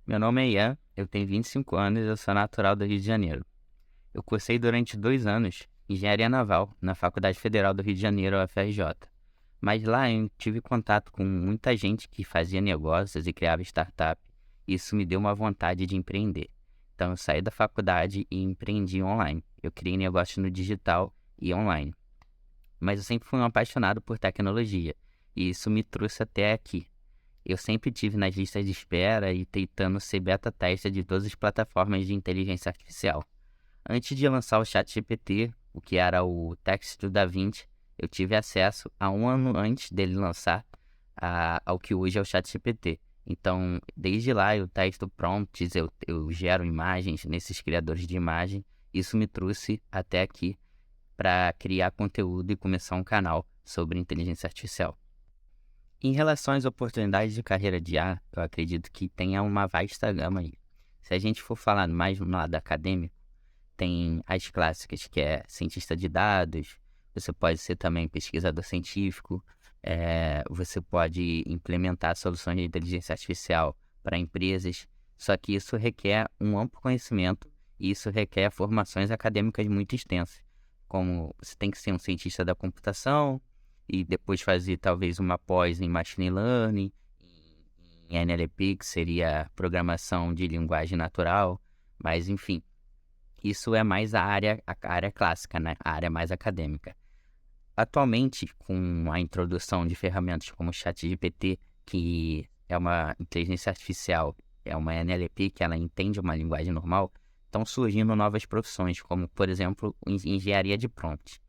Meu nome é Ian, eu tenho 25 anos e eu sou natural do Rio de Janeiro. Eu cursei durante 2 anos Engenharia Naval na Faculdade Federal do Rio de Janeiro, UFRJ. Mas lá eu tive contato com muita gente que fazia negócios e criava startup, e isso me deu uma vontade de empreender. Então eu saí da faculdade e empreendi online. Eu criei negócios no digital e online. Mas eu sempre fui um apaixonado por tecnologia, e isso me trouxe até aqui. Eu sempre tive nas listas de espera e tentando ser beta tester de todas as plataformas de inteligência artificial. Antes de lançar o ChatGPT, o que era o Text do DaVinci, eu tive acesso a um ano antes dele lançar ao que hoje é o ChatGPT. Então, desde lá eu testo prompts, eu gero imagens nesses criadores de imagem. Isso me trouxe até aqui para criar conteúdo e começar um canal sobre inteligência artificial. Em relação às oportunidades de carreira de IA, eu acredito que tenha uma vasta gama aí. Se a gente for falar mais no lado acadêmico, tem as clássicas, que é cientista de dados, você pode ser também pesquisador científico, você pode implementar soluções de inteligência artificial para empresas, só que isso requer um amplo conhecimento e isso requer formações acadêmicas muito extensas, como você tem que ser um cientista da computação e depois fazer talvez uma pós em Machine Learning, em NLP, que seria programação de linguagem natural, mas enfim. Isso é mais a área clássica, né? A área mais acadêmica. Atualmente, com a introdução de ferramentas como o ChatGPT, que é uma inteligência artificial, é uma NLP que ela entende uma linguagem normal, estão surgindo novas profissões, como, por exemplo, engenharia de prompt.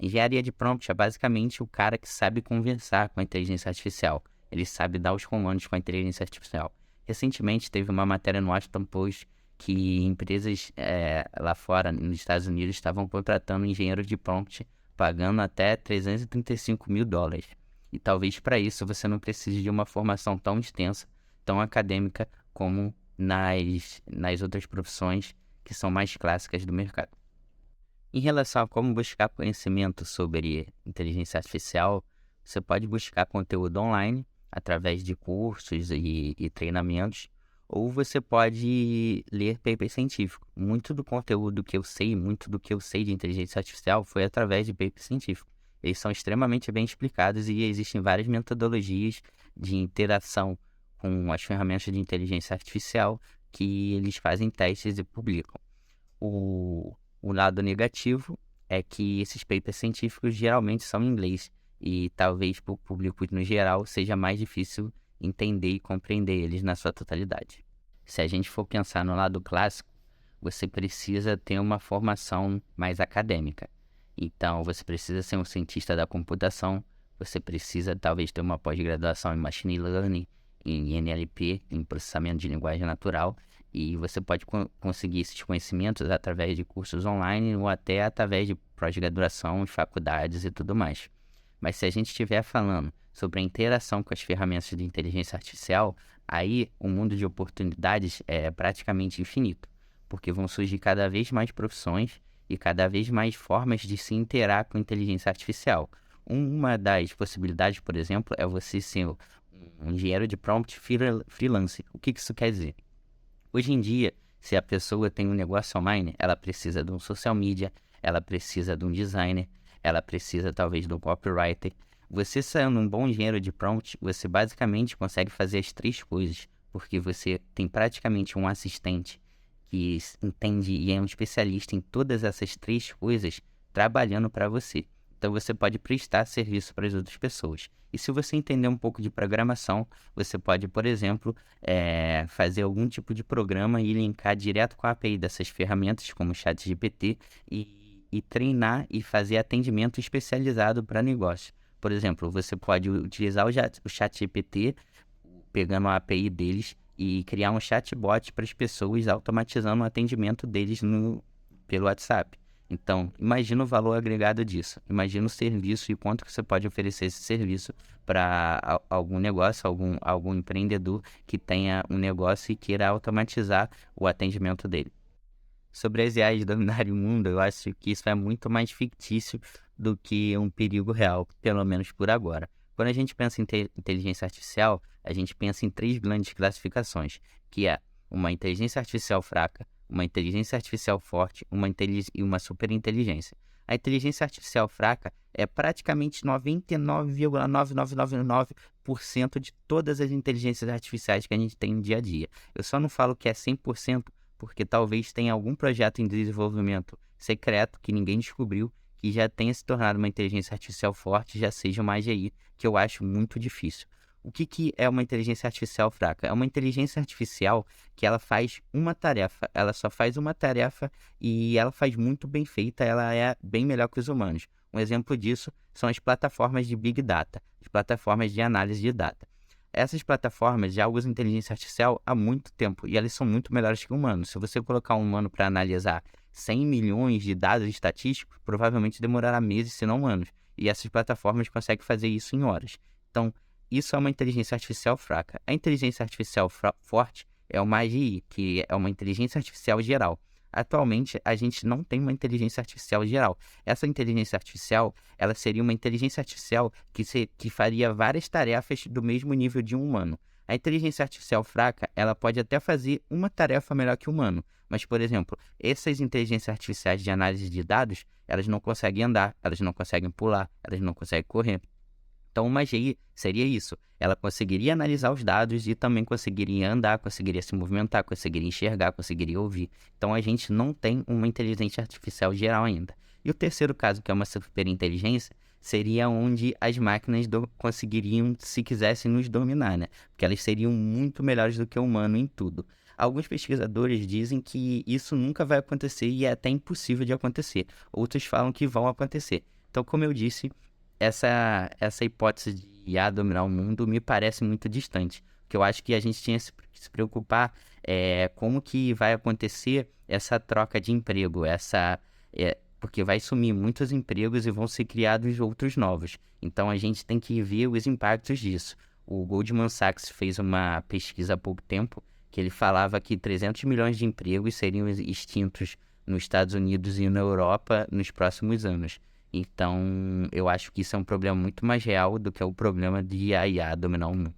Engenharia de prompt é basicamente o cara que sabe conversar com a inteligência artificial. Ele sabe dar os comandos com a inteligência artificial. Recentemente teve uma matéria no Washington Post que empresas lá fora, nos Estados Unidos, estavam contratando engenheiro de prompt, pagando até $335 mil. E talvez para isso você não precise de uma formação tão extensa, tão acadêmica, como nas outras profissões que são mais clássicas do mercado. Em relação a como buscar conhecimento sobre inteligência artificial, você pode buscar conteúdo online através de cursos e treinamentos, ou você pode ler paper científico. Muito do conteúdo que eu sei, muito do que eu sei de inteligência artificial foi através de paper científico. Eles são extremamente bem explicados e existem várias metodologias de interação com as ferramentas de inteligência artificial que eles fazem testes e publicam. O lado negativo é que esses papers científicos geralmente são em inglês e talvez para o público no geral seja mais difícil entender e compreender eles na sua totalidade. Se a gente for pensar no lado clássico, você precisa ter uma formação mais acadêmica. Então, você precisa ser um cientista da computação, você precisa talvez ter uma pós-graduação em Machine Learning, em NLP, em processamento de linguagem natural, e você pode conseguir esses conhecimentos através de cursos online ou até através de pós-graduação em faculdades e tudo mais. Mas se a gente estiver falando sobre a interação com as ferramentas de inteligência artificial, aí o mundo de oportunidades é praticamente infinito, porque vão surgir cada vez mais profissões e cada vez mais formas de se interar com inteligência artificial. Uma das possibilidades, por exemplo, é você ser um engenheiro de prompt freelance. O que isso quer dizer? Hoje em dia, se a pessoa tem um negócio online, ela precisa de um social media, ela precisa de um designer, ela precisa talvez de um copywriter. Você sendo um bom engenheiro de prompt, você basicamente consegue fazer as três coisas, porque você tem praticamente um assistente que entende e é um especialista em todas essas três coisas trabalhando para você. Então você pode prestar serviço para as outras pessoas. E se você entender um pouco de programação, você pode, por exemplo, fazer algum tipo de programa e linkar direto com a API dessas ferramentas, como o ChatGPT, e treinar e fazer atendimento especializado para negócio. Por exemplo, você pode utilizar o ChatGPT, pegando a API deles, e criar um chatbot para as pessoas, automatizando o atendimento deles pelo WhatsApp. Então, imagina o valor agregado disso. Imagina o serviço e quanto que você pode oferecer esse serviço para algum negócio, algum empreendedor que tenha um negócio e queira automatizar o atendimento dele. Sobre as IAs dominarem o mundo, eu acho que isso é muito mais fictício do que um perigo real, pelo menos por agora. Quando a gente pensa em inteligência artificial, a gente pensa em três grandes classificações, que é uma inteligência artificial fraca, uma inteligência artificial forte, e uma superinteligência. A inteligência artificial fraca é praticamente 99,9999% de todas as inteligências artificiais que a gente tem no dia a dia. Eu só não falo que é 100% porque talvez tenha algum projeto em desenvolvimento secreto que ninguém descobriu, que já tenha se tornado uma inteligência artificial forte, já seja uma AGI, que eu acho muito difícil. O que é uma inteligência artificial fraca? É uma inteligência artificial que ela faz uma tarefa, ela só faz uma tarefa e ela faz muito bem feita, ela é bem melhor que os humanos. Um exemplo disso são as plataformas de Big Data, as plataformas de análise de data. Essas plataformas já usam inteligência artificial há muito tempo e elas são muito melhores que humanos. Se você colocar um humano para analisar 100 milhões de dados estatísticos, provavelmente demorará meses, se não anos. E essas plataformas conseguem fazer isso em horas. Então, isso é uma inteligência artificial fraca. A inteligência artificial forte é uma AGI, que é uma inteligência artificial geral. Atualmente, a gente não tem uma inteligência artificial geral. Essa inteligência artificial, ela seria uma inteligência artificial que faria várias tarefas do mesmo nível de um humano. A inteligência artificial fraca, ela pode até fazer uma tarefa melhor que o humano. Mas, por exemplo, essas inteligências artificiais de análise de dados, elas não conseguem andar, elas não conseguem pular, elas não conseguem correr. Então, uma AGI seria isso. Ela conseguiria analisar os dados e também conseguiria andar, conseguiria se movimentar, conseguiria enxergar, conseguiria ouvir. Então, a gente não tem uma inteligência artificial geral ainda. E o terceiro caso, que é uma superinteligência, seria onde as máquinas conseguiriam, se quisessem, nos dominar, né? Porque elas seriam muito melhores do que o humano em tudo. Alguns pesquisadores dizem que isso nunca vai acontecer e é até impossível de acontecer. Outros falam que vão acontecer. Então, como eu disse, essa hipótese de IA dominar o mundo me parece muito distante. Porque eu acho que a gente tinha que se preocupar como que vai acontecer essa troca de emprego, porque vai sumir muitos empregos e vão ser criados outros novos. Então a gente tem que ver os impactos disso. O Goldman Sachs fez uma pesquisa há pouco tempo que ele falava que 300 milhões de empregos seriam extintos nos Estados Unidos e na Europa nos próximos anos. Então, eu acho que isso é um problema muito mais real do que o problema de a IA dominar o mundo.